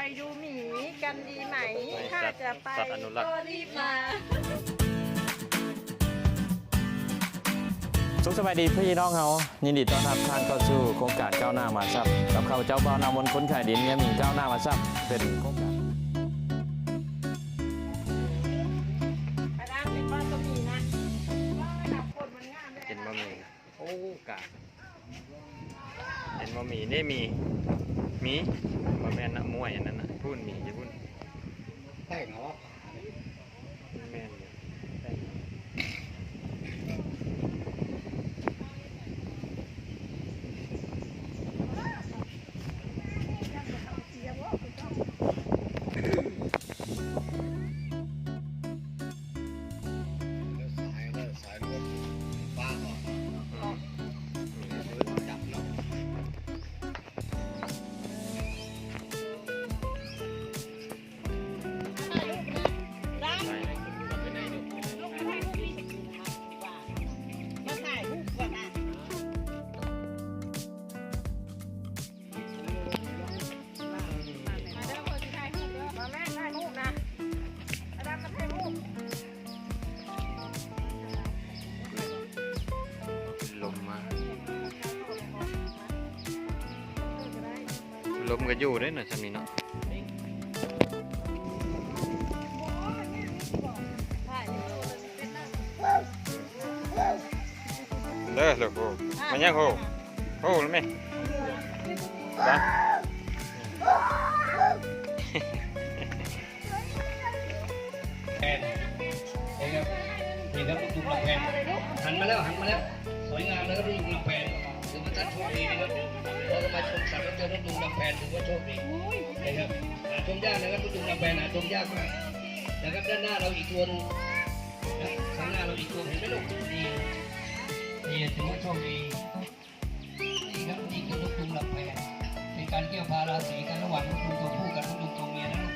ไปดูหมีกันดีไหมถ้าจะไปก็รีบมา สุขสบายดีพี่น้องเขายินดีต้อนรับท่านเข้าสู่โครงการก้าวหน้ามาซับกับข้าเจ้าบ่าวนามนคนขายดินเนี่ยมีก้าวหน้ามาซับเป็นโครงการเป็นบะหมี่โอ้กะเป็นบะหมี่ได้มีบะแม่นนะมวยอันนั้นนะพุ่นมีจะพุ่นแป้งเหรอแม่นลมก็อยู่ได้หน่อยสามีเนาะเด้อลูกโอ้มันยังโอ้แล้วไหมจ้ะนี่ครับลูกลำแพนหันมาแล้วสวยงามนะครับลูกลำแพนถือว่าท่านโชคดีนะครับเราจะมาชมสัตว์แล้วเจอลูกลำแพนถือว่าโชคดีนะครับหาชมยากนะครับลูกลำแพนหาชมยากมากนะครับด้านหน้าเราอีกตัวนึงข้างหน้าเราอีกตัวเห็นไหมลูกนี่ถือว่าโชคดีนี่ครับนี่คือลูกลำแพนเป็นการเกี่ยวพาราศีกันระหว่างลูกตัวผู้กับลูกตัวเมียนะ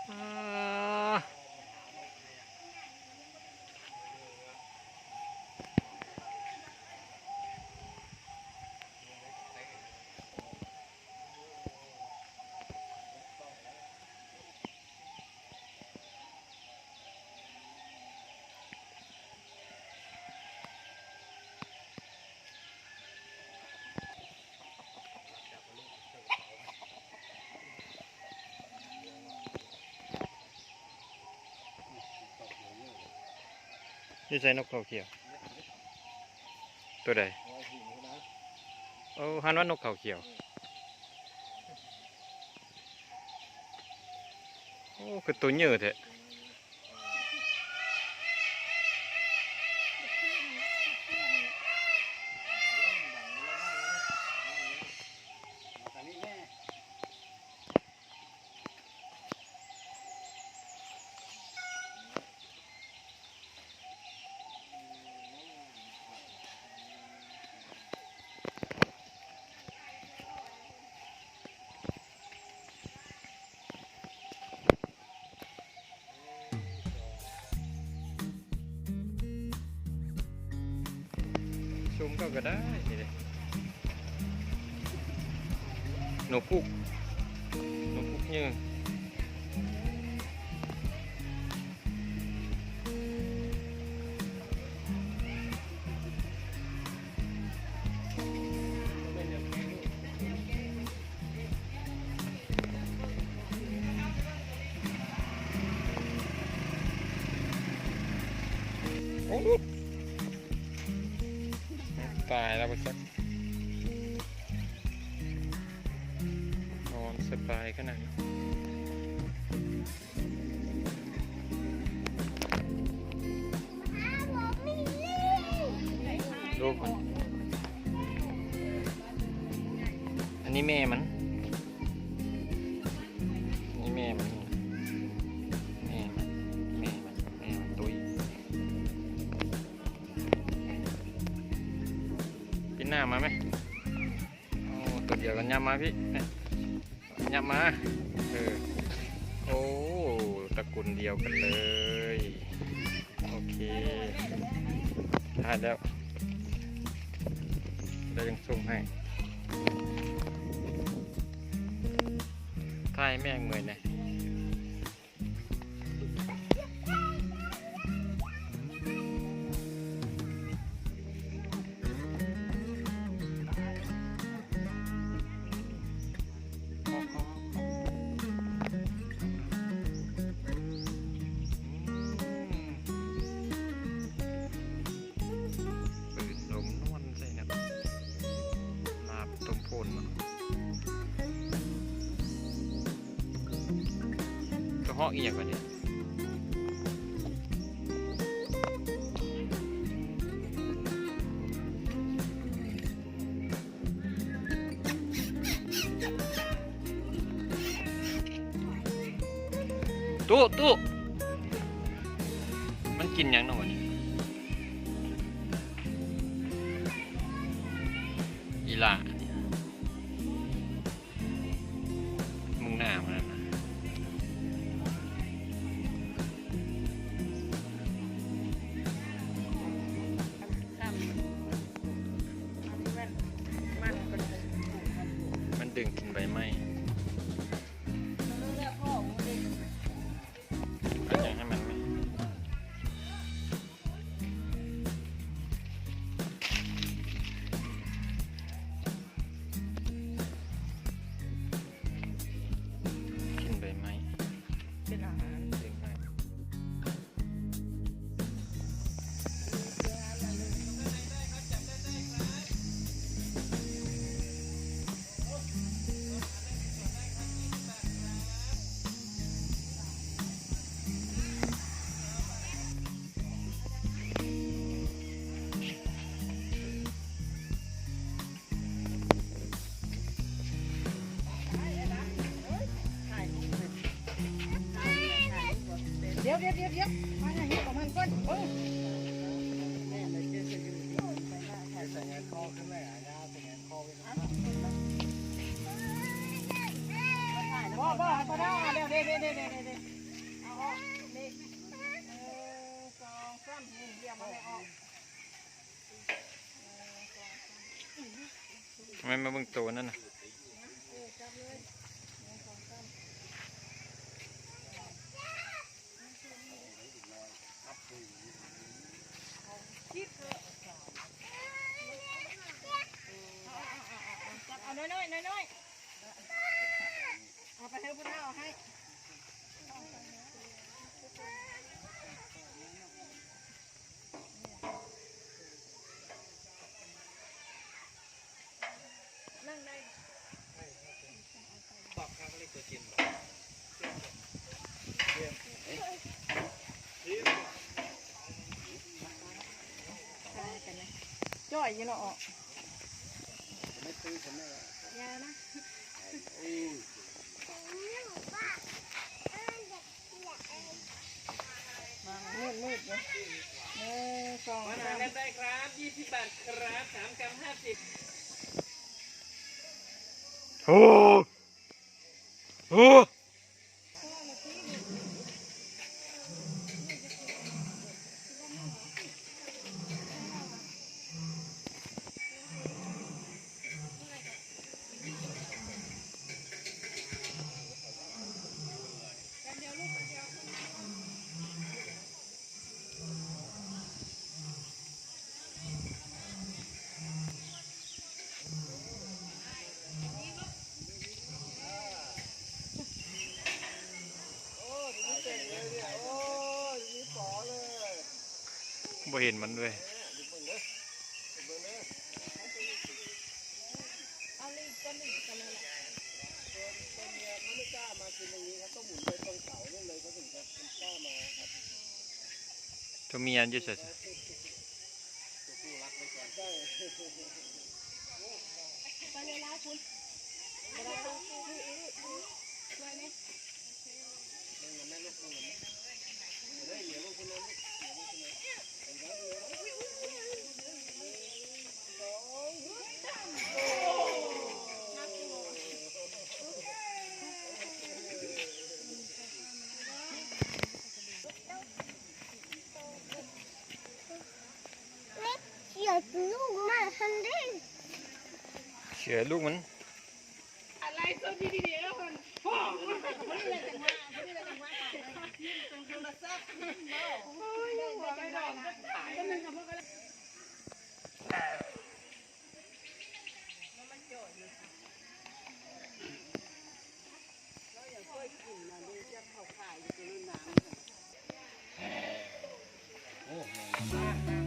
อ่านี่ใส่นกเขาเขียวตัวใดโอ้หันว่านกเขาเขียวโอ้คือตัวเยอะแท้ซูมก็ได้นี่เลยหนูพุกเยอะโอ้ตายแล้วไปสักนอนสบายขนาดนี้ดูก่อนอันนี้แม่มันนี่แม่มันตุ้ยพี่หน้ามาไหมโอ้ตัวเดียวกันยำมาพี่ยำมาโอ้ตระกูลเดียวกันเลยโอเคได้แล้วยังส่งให้ถ่ายแม่งเหมือนเนี่ยก็ห้องเอียงกว่านี้ตู้มันกินยังหน่อยนี่อีหล่ามึงหน้ามันนะมันดึงกินใบไม้อยากให้มันไม่กินใบไม้เป็นอาหารดึงให้เดี๋ยวมาให้เห็ดของมันก่อนโอ้บ่ได้เดี๋ยว ไม่มาเบิ่งตัวนั่นน่ะจับเอาน้อยๆน้อยๆเอาไปให้พุ่นเอาให้ นั่งได้บอกครับเรียกตัวจินจ่อยยี่เนาะไม่ตื้อผมไม่ยานะมืดเลยสองมาหากันได้ครับ20 บาทครับ3 กรัม 50โอ้โหบ่เห็นมันด้วยตัวเมียอยู่ใช่เชื่อลูกมันอะไรตัวดีๆแล้วมันพ่อมันเลยจังหวะโทรศัพท์โอ้ยหัวไม่ดอกก็ถ่ายก็มันทำก็มันจ่อยอยู่เราอย่างค่อยกินนะดูจะเผาขายอยู่ในน้ำโอ้โห